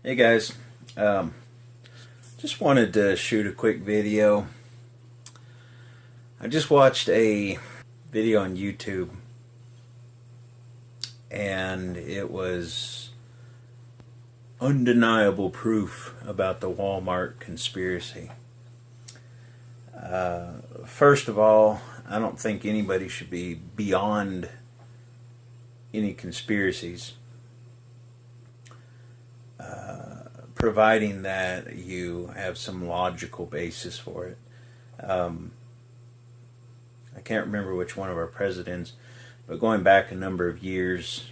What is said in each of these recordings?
Hey guys, just wanted to shoot a quick video. I just watched a video on YouTube and it was undeniable proof about the Wal-Mart conspiracy. First of all, I don't think anybody should be beyond any conspiracies, providing that you have some logical basis for it. I can't remember which one of our presidents, but going back a number of years,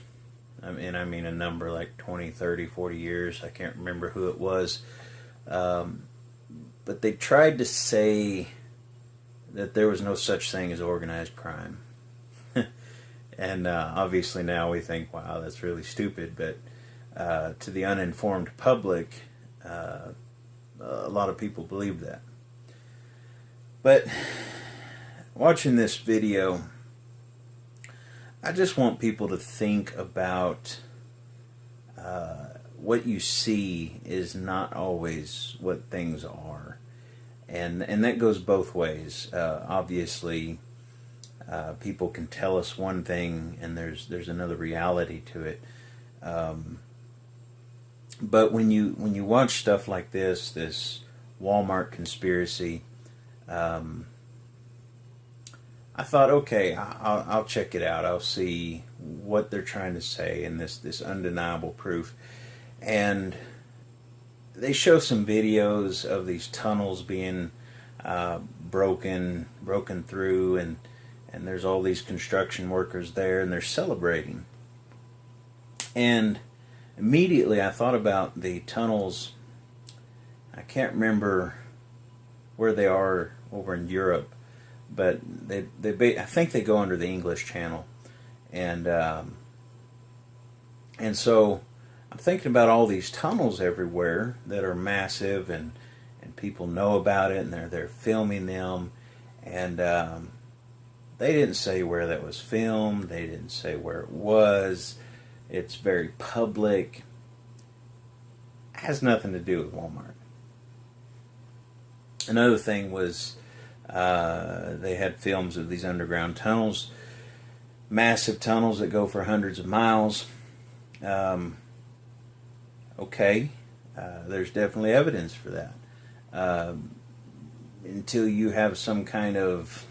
I mean a number like 20, 30, 40 years, I can't remember who it was, but they tried to say that there was no such thing as organized crime. And obviously now we think, wow, that's really stupid, but to the uninformed public, a lot of people believe that. But watching this video, I just want people to think about what you see is not always what things are, and that goes both ways. Obviously, people can tell us one thing, and there's another reality to it. But when you watch stuff like this Wal-Mart conspiracy, I thought, okay, I'll check it out. I'll see what they're trying to say in this undeniable proof. And they show some videos of these tunnels being broken through, and there's all these construction workers there, and they're celebrating. And immediately I thought about the tunnels. I can't remember where they are over in Europe, but I think they go under the English Channel, and so I'm thinking about all these tunnels everywhere that are massive, and people know about it, and they're filming them, and they didn't say where that was filmed. They didn't say where it was. It's very public. It has nothing to do with Walmart. Another thing was they had films of these underground tunnels, massive tunnels that go for hundreds of miles. Okay, there's definitely evidence for that. Until you have some kind of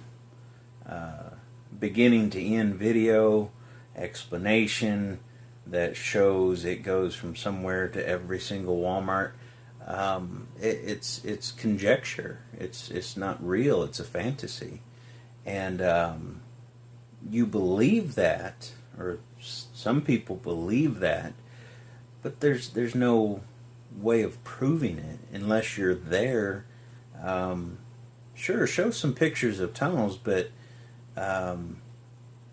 beginning to end video explanation that shows it goes from somewhere to every single Walmart, it's conjecture. It's not real. It's a fantasy, and you believe that, or some people believe that, but there's no way of proving it unless you're there. Sure, show some pictures of tunnels, but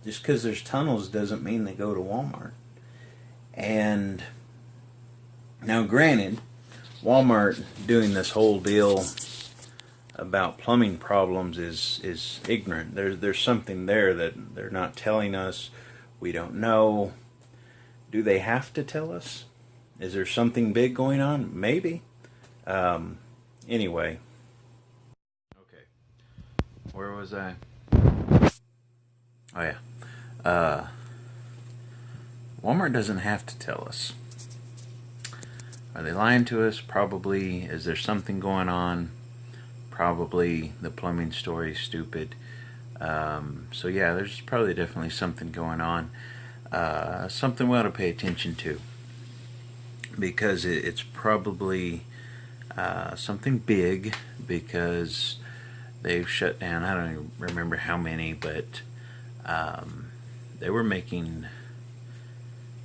just because there's tunnels doesn't mean they go to Walmart. And now, granted, Walmart doing this whole deal about plumbing problems is ignorant. There's something there that they're not telling us. We don't know. Do they have to tell us? Is there something big going on? Maybe. Anyway. Okay. Where was I? Oh yeah. Walmart doesn't have to tell us. Are they lying to us? Probably. Is there something going on? Probably. The plumbing story is stupid. So yeah, there's probably definitely something going on. Something we ought to pay attention to, because it's probably something big, because they've shut down, I don't even remember how many, but they were making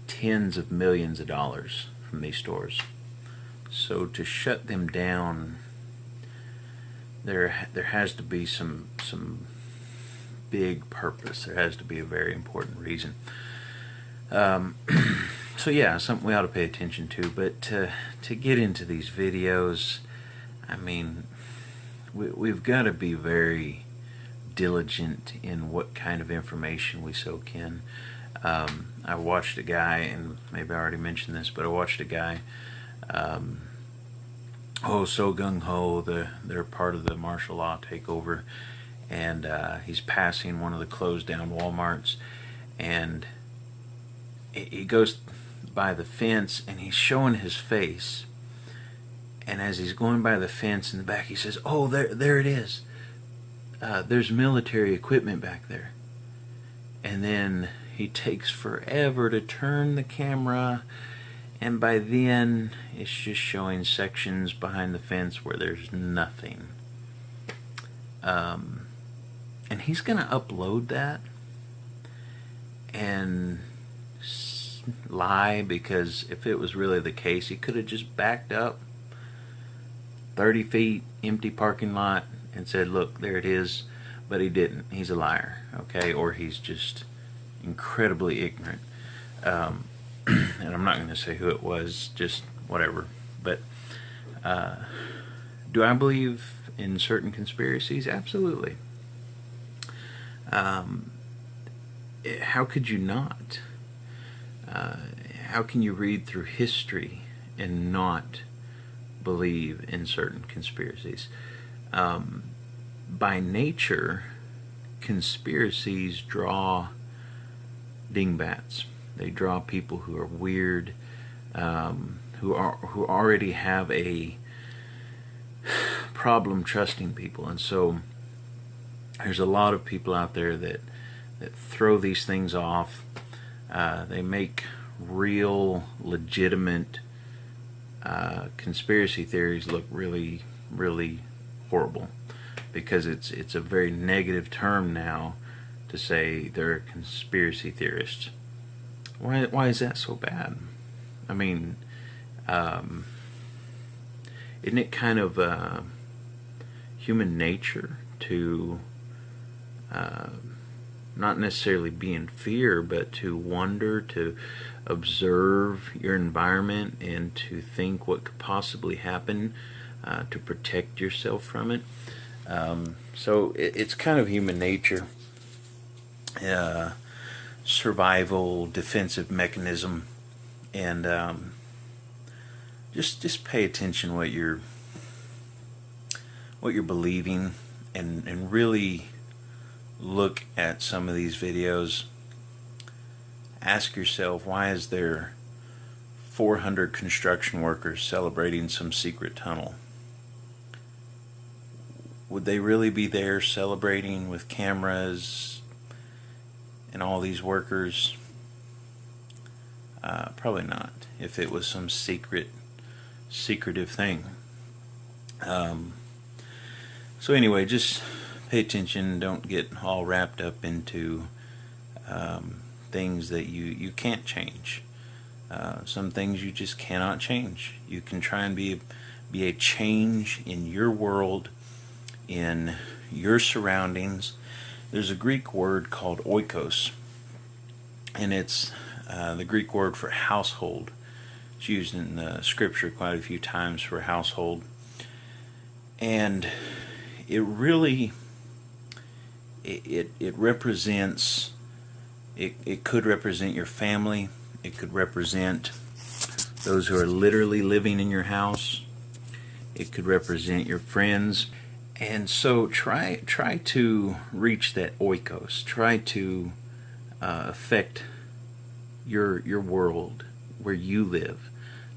tens of millions of dollars from these stores. So to shut them down, there has to be some big purpose. There has to be a very important reason. So yeah, something we ought to pay attention to. But to get into these videos, I mean, we've got to be very diligent in what kind of information we soak in. I watched a guy, and maybe I already mentioned this, but I watched a guy so gung-ho. They're part of the martial law takeover, and he's passing one of the closed down Walmarts, and he goes by the fence and he's showing his face, and as he's going by the fence in the back, he says, "Oh, there it is. There's military equipment back there." And then he takes forever to turn the camera, and by then it's just showing sections behind the fence where there's nothing. And he's going to upload that and lie, because if it was really the case, he could have just backed up 30 feet, empty parking lot, and said, "Look, there it is." But he didn't. He's a liar, okay? Or he's just incredibly ignorant. And I'm not going to say who it was, just whatever. But do I believe in certain conspiracies? Absolutely. How could you not? How can you read through history and not believe in certain conspiracies? By nature, conspiracies draw dingbats. They draw people who are weird, who already have a problem trusting people, and so there's a lot of people out there that throw these things off. They make real, legitimate conspiracy theories look really, really horrible, because it's a very negative term now to say they're a conspiracy theorist. Why is that so bad? I mean, isn't it kind of human nature to not necessarily be in fear, but to wonder, to observe your environment, and to think what could possibly happen to protect yourself from it? So it's kind of human nature, survival, defensive mechanism, and just pay attention what you're believing, and really look at some of these videos. Ask yourself, why is there 400 construction workers celebrating some secret tunnel? Would they really be there celebrating with cameras and all these workers? Probably not, if it was some secretive thing. So anyway, just pay attention. Don't get all wrapped up into things that you can't change. Some things you just cannot change. You can try and be a change in your world, in your surroundings. There's a Greek word called oikos, and it's the Greek word for household. It's used in the scripture quite a few times for household, and it really it represents, it could represent your family. It could represent those who are literally living in your house. It could represent your friends. And so try to reach that oikos. Try to affect your world where you live.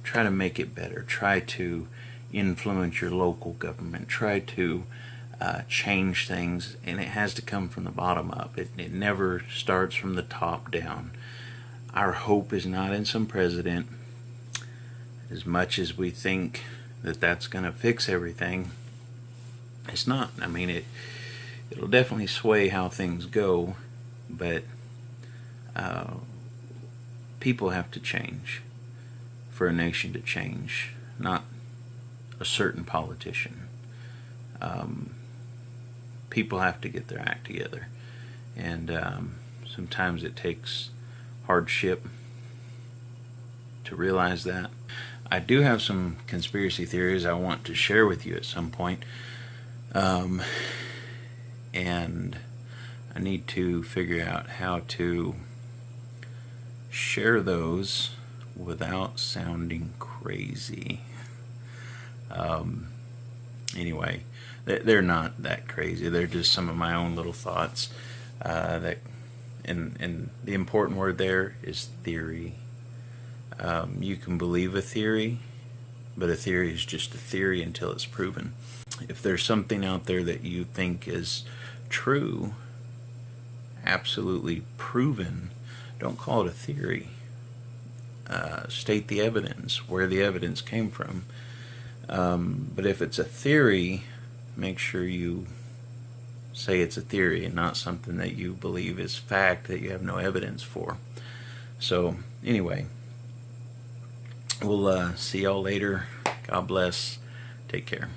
Try to make it better. Try to influence your local government. Try to change things, and it has to come from the bottom up. It never starts from the top down. Our hope is not in some president. As much as we think that that's going to fix everything, it's not. I mean, it'll definitely sway how things go, but people have to change for a nation to change, not a certain politician. People have to get their act together, and sometimes it takes hardship to realize that. I do have some conspiracy theories I want to share with you at some point, and I need to figure out how to share those without sounding crazy. Anyway, they're not that crazy. They're just some of my own little thoughts. And the important word there is theory. You can believe a theory, but a theory is just a theory until it's proven. If there's something out there that you think is true, absolutely proven, don't call it a theory. State the evidence, where the evidence came from. But if it's a theory, make sure you say it's a theory and not something that you believe is fact that you have no evidence for. So anyway, we'll see y'all later. God bless. Take care.